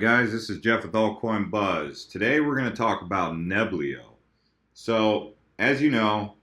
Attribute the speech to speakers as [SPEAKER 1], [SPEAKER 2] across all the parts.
[SPEAKER 1] Alright guys, this is Jeff with Altcoin Buzz. Today we're going to talk about Neblio. So, as you know,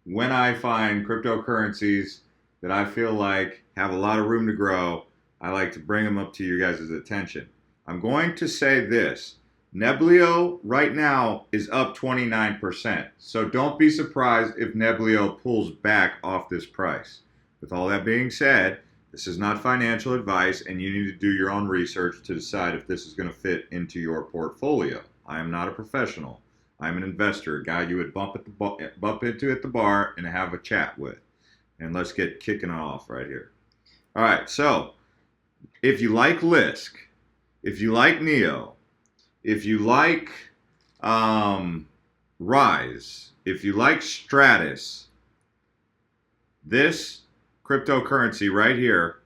[SPEAKER 1] when I find cryptocurrencies that I feel like have a lot of room to grow, I like to bring them up to you guys' attention. I'm going to say this. Neblio right now is up 29%. So don't be surprised if Neblio pulls back off this price. With all that being said, this is not financial advice, and you need to do your own research to decide if this is going to fit into your portfolio. I am not a professional. I'm an investor, a guy you would bump into at the bar and have a chat with. And let's get kicking off right here. All right, so if you like LISK, if you like NEO, if you like Rise, if you like Stratis, this cryptocurrency right here,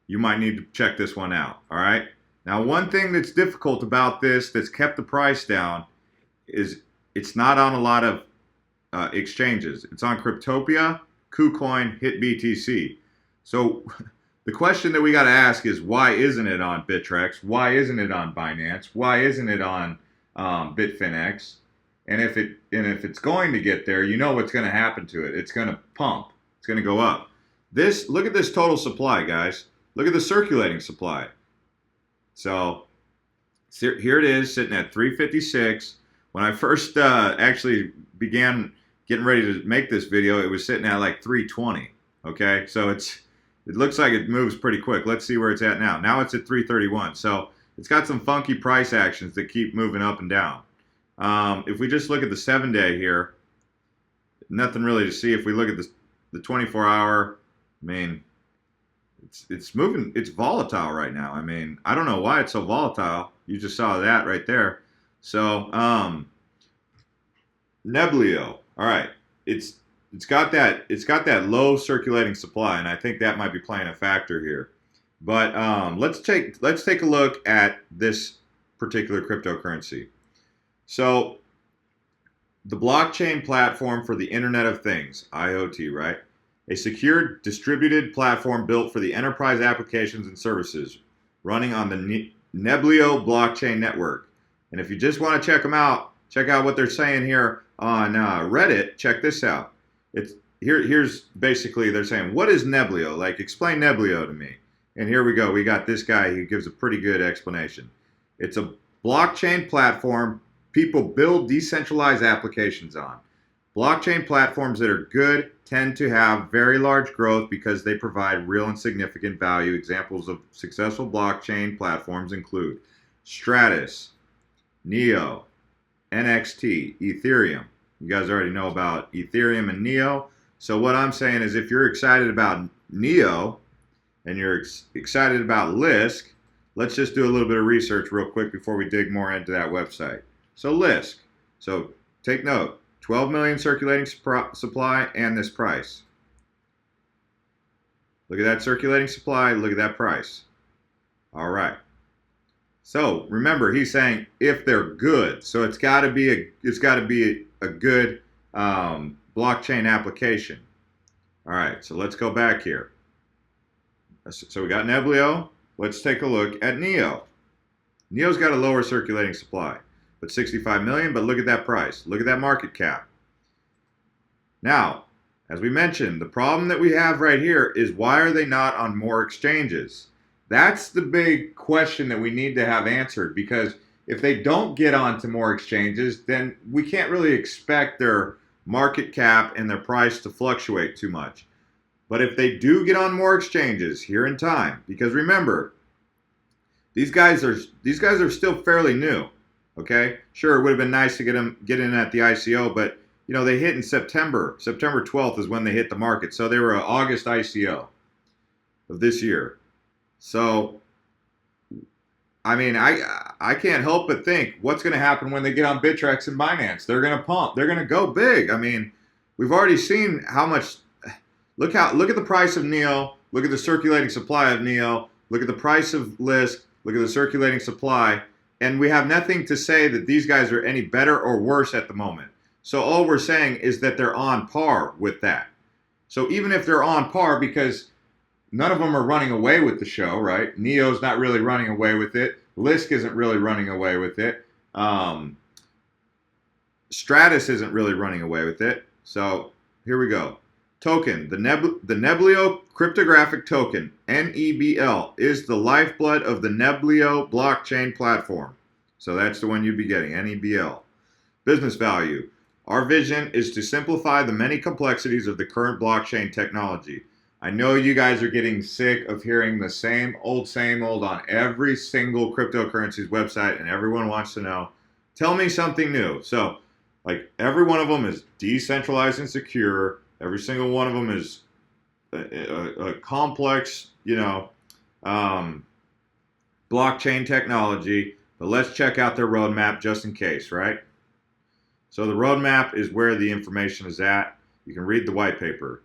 [SPEAKER 1] you might need to check this one out. All right. Now, one thing that's difficult about this that's kept the price down is it's not on a lot of exchanges. It's on Cryptopia, KuCoin, HitBTC. So the question that we got to ask is, why isn't it on Bittrex? Why isn't it on Binance? Why isn't it on Bitfinex? And if it's going to get there, you know what's going to happen to it. It's going to pump. It's going to go up. Look at this total supply, guys. Look at the circulating supply. So here it is, sitting at 356. When I first actually began getting ready to make this video, it was sitting at like 320. Okay, so it looks like it moves pretty quick. Let's see where it's at now. Now it's at 331. So it's got some funky price actions that keep moving up and down. If we just look at the 7-day here, nothing really to see. If we look at the 24-hour, I mean, it's moving. It's volatile right now. I mean, I don't know why it's so volatile. You just saw that right there. So, Neblio. All right, it's got that low circulating supply, and I think that might be playing a factor here. But let's take a look at this particular cryptocurrency. So, the blockchain platform for the Internet of Things, IoT, right? A secure distributed platform built for the enterprise applications and services running on the Neblio blockchain network. And if you just want to check them out, check out what they're saying here on Reddit. Check this out. Here's basically they're saying, what is Neblio? Like, explain Neblio to me. And here we go. We got this guy who gives a pretty good explanation. It's a blockchain platform people build decentralized applications on. Blockchain platforms that are good tend to have very large growth because they provide real and significant value. Examples of successful blockchain platforms include Stratis, NEO, NXT, Ethereum. You guys already know about Ethereum and NEO. So what I'm saying is, if you're excited about NEO and you're excited about LISK, let's just do a little bit of research real quick before we dig more into that website. So LISK. So take note. 12 million circulating supply and this price. Look at that circulating supply. Look at that price. All right. So remember, he's saying if they're good. So it's got to be a good blockchain application. All right. So let's go back here. So we got Neblio. Let's take a look at NEO. NEO's got a lower circulating supply, but 65 million, but look at that price. Look at that market cap. Now, as we mentioned, the problem that we have right here is, why are they not on more exchanges? That's the big question that we need to have answered, because if they don't get onto more exchanges, then we can't really expect their market cap and their price to fluctuate too much. But if they do get on more exchanges here in time, because remember, these guys are still fairly new. Okay, sure, it would have been nice to get in at the ICO, but you know, they hit in September. September 12th is when they hit the market, so they were an August ICO of this year. So, I mean, I can't help but think, what's going to happen when they get on Bittrex and Binance? They're going to pump. They're going to go big. I mean, we've already seen how much. Look at the price of NEO. Look at the circulating supply of NEO. Look at the price of LISK. Look at the circulating supply. And we have nothing to say that these guys are any better or worse at the moment. So all we're saying is that they're on par with that. So even if they're on par, because none of them are running away with the show, right? NEO's not really running away with it. LISK isn't really running away with it. Stratis isn't really running away with it. So here we go. Token, the Neblio cryptographic token, NEBL, is the lifeblood of the Neblio blockchain platform. So that's the one you'd be getting, NEBL. Business value. Our vision is to simplify the many complexities of the current blockchain technology. I know you guys are getting sick of hearing the same old on every single cryptocurrency's website, and everyone wants to know, tell me something new. So, like, every one of them is decentralized and secure. Every single one of them is a complex, blockchain technology. But let's check out their roadmap just in case, right? So the roadmap is where the information is at. You can read the white paper.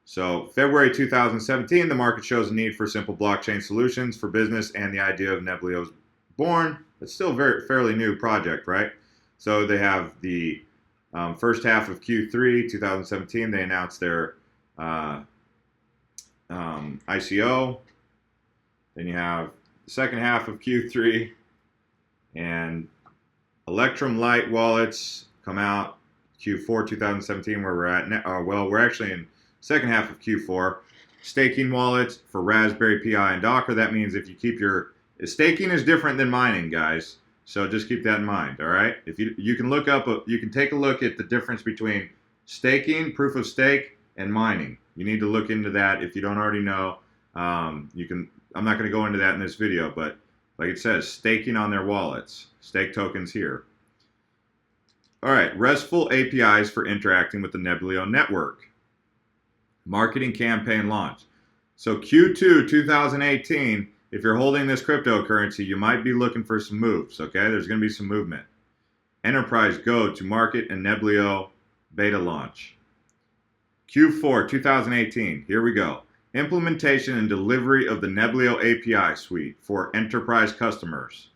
[SPEAKER 1] So February 2017, the market shows a need for simple blockchain solutions for business, and the idea of Neblio is born. It's still a fairly new project, right? So they have the first half of Q3 2017, they announced their ICO. Then you have the second half of Q3, and Electrum Light wallets come out Q4 2017, where we're at now. Well, we're actually in second half of Q4. Staking wallets for Raspberry Pi and Docker. That means if you keep your staking is different than mining, guys. So just keep that in mind. All right. If you can look up, you can take a look at the difference between staking, proof of stake, and mining. You need to look into that if you don't already know. You can. I'm not going to go into that in this video, but like it says, staking on their wallets, stake tokens here. All right, RESTful APIs for interacting with the Neblio network. Marketing campaign launch. So Q2 2018, if you're holding this cryptocurrency, you might be looking for some moves, okay? There's going to be some movement. Enterprise go to market and Neblio beta launch. Q4 2018, here we go. Implementation and delivery of the Neblio API suite for enterprise customers.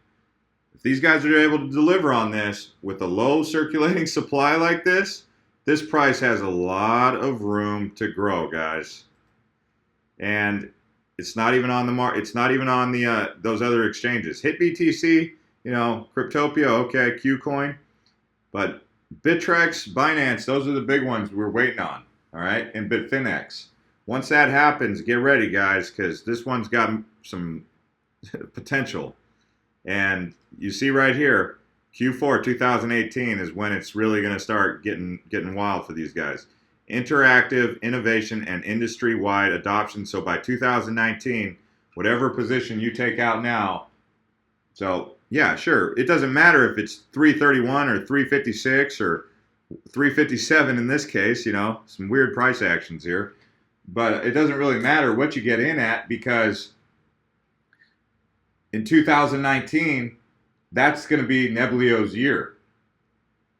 [SPEAKER 1] If these guys are able to deliver on this with a low circulating supply like this price has a lot of room to grow, guys. And it's not even on the market. It's not even on the those other exchanges. Hit BTC, Cryptopia, okay, Qcoin, but Bittrex, Binance, those are the big ones we're waiting on. All right, and Bitfinex. Once that happens, get ready, guys, because this one's got some potential. And you see right here, Q4 2018 is when it's really going to start getting wild for these guys. Interactive, innovation, and industry-wide adoption. So by 2019, whatever position you take out now, so yeah, sure, it doesn't matter if it's 331 or 356 or 357 in this case, some weird price actions here. But it doesn't really matter what you get in at, because in 2019, that's going to be Neblio's year.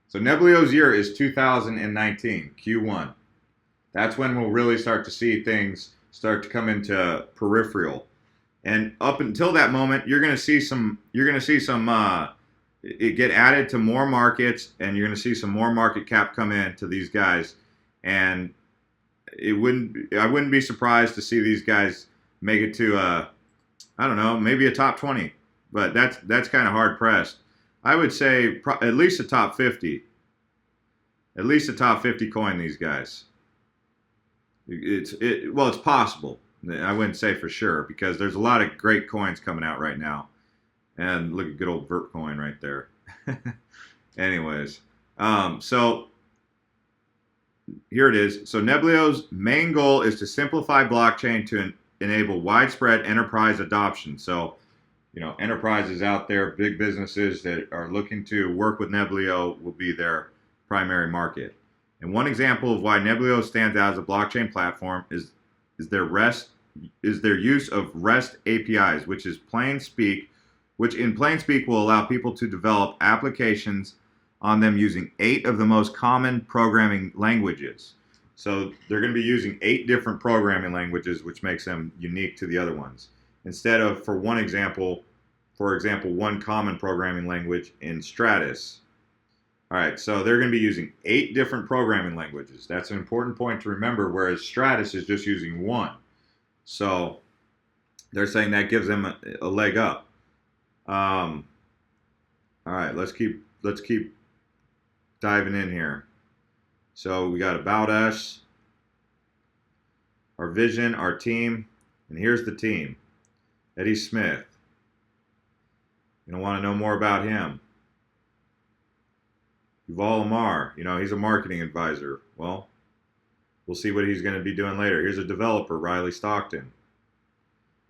[SPEAKER 1] So Neblio's year is 2019, Q1. That's when we'll really start to see things start to come into peripheral. And up until that moment, you're going to see some it get added to more markets, and you're going to see some more market cap come in to these guys. And I wouldn't be surprised to see these guys make it to I don't know, maybe a top 20, but that's kind of hard pressed. I would say at least a top 50. At least a top 50 coin, these guys. It's possible. I wouldn't say for sure, because there's a lot of great coins coming out right now. And look at good old Vert coin right there. Anyways, so here it is. So Neblio's main goal is to simplify blockchain to enable widespread enterprise adoption. So, enterprises out there, big businesses that are looking to work with Neblio will be their primary market. And one example of why Neblio stands out as a blockchain platform is their use of REST APIs, which in plain speak will allow people to develop applications on them using 8 of the most common programming languages. So they're going to be using 8 different programming languages, which makes them unique to the other ones. Instead of, for example, one common programming language in Stratis. All right, so they're going to be using 8 different programming languages. That's an important point to remember, whereas Stratis is just using 1. So they're saying that gives them a leg up. All right, let's keep diving in here. So we got about us, our vision, our team, and here's the team. Eddie Smith. You don't want to know more about him. Yuval Amar, he's a marketing advisor. Well, we'll see what he's going to be doing later. Here's a developer, Riley Stockton.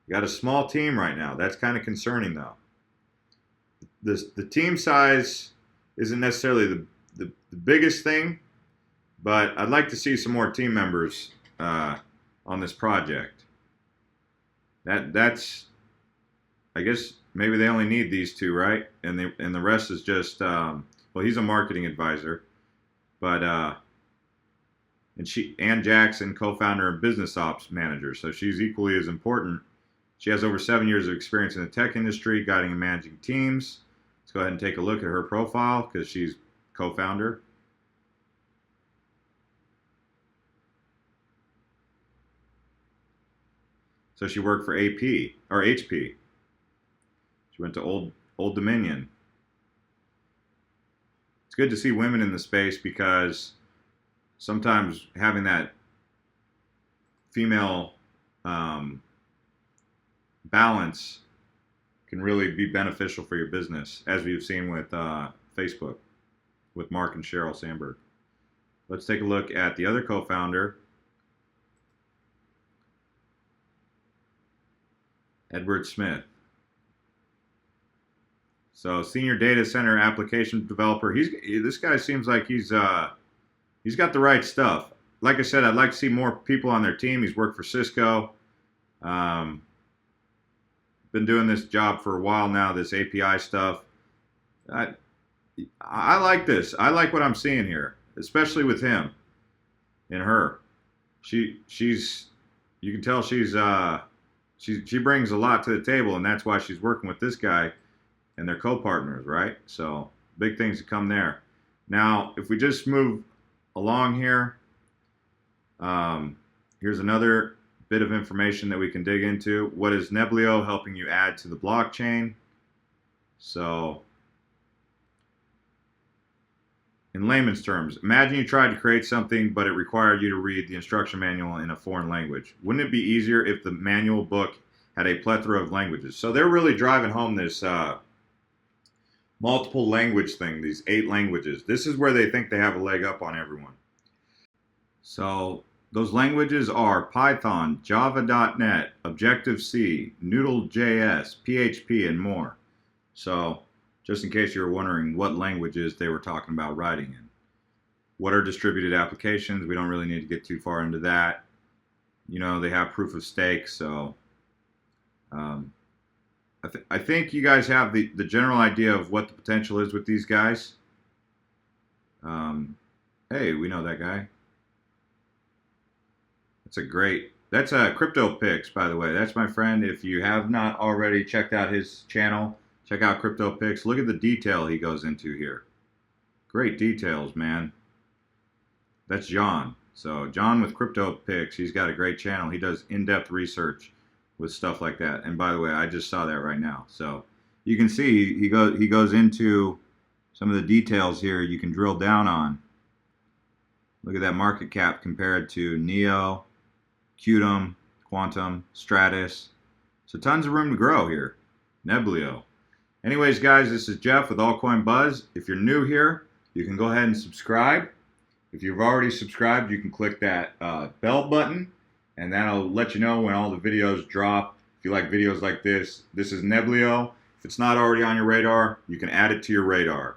[SPEAKER 1] You got a small team right now. That's kind of concerning, though. The team size isn't necessarily the biggest thing, but I'd like to see some more team members on this project. That's I guess maybe they only need these two, right? And the rest is just well, he's a marketing advisor, but and Ann Jackson, co-founder and business ops manager, so she's equally as important. She has over 7 years of experience in the tech industry, guiding and managing teams. Let's go ahead and take a look at her profile because she's co-founder. So she worked for AP or HP. She went to Old Dominion. It's good to see women in the space because sometimes having that female balance can really be beneficial for your business, as we've seen with Facebook, with Mark and Sheryl Sandberg. Let's take a look at the other co-founder, Edward Smith. So, senior data center application developer. This guy seems like he's got the right stuff. Like I said, I'd like to see more people on their team. He's worked for Cisco. Been doing this job for a while now, this API stuff. I like this. I like what I'm seeing here, especially with him and her. She's you can tell she brings a lot to the table, and that's why she's working with this guy and their co-partners, right? So big things to come there. Now, if we just move along here, here's another bit of information that we can dig into. What is Neblio helping you add to the blockchain? So, in layman's terms, imagine you tried to create something, but it required you to read the instruction manual in a foreign language. Wouldn't it be easier if the manual book had a plethora of languages? So they're really driving home this multiple language thing, these 8 languages. This is where they think they have a leg up on everyone. So those languages are Python, Java.NET, Objective-C, Noodle.js, PHP, and more. So just in case you were wondering what languages they were talking about writing in. What are distributed applications? We don't really need to get too far into that. They have proof of stake, so I think you guys have the general idea of what the potential is with these guys. Hey, we know that guy. That's a Crypto Picks, by the way. That's my friend. If you have not already checked out his channel, check out Crypto Picks. Look at the detail he goes into here. Great details, man. That's John. So John with Crypto Picks, he's got a great channel. He does in-depth research with stuff like that. And by the way, I just saw that right now. So you can see he goes into some of the details here you can drill down on. Look at that market cap compared to Neo, Qtum, Quantum, Stratis. So tons of room to grow here. Neblio. Anyways, guys, this is Jeff with Altcoin Buzz. If you're new here, you can go ahead and subscribe. If you've already subscribed, you can click that bell button, and that'll let you know when all the videos drop. If you like videos like this is Neblio. If it's not already on your radar, you can add it to your radar.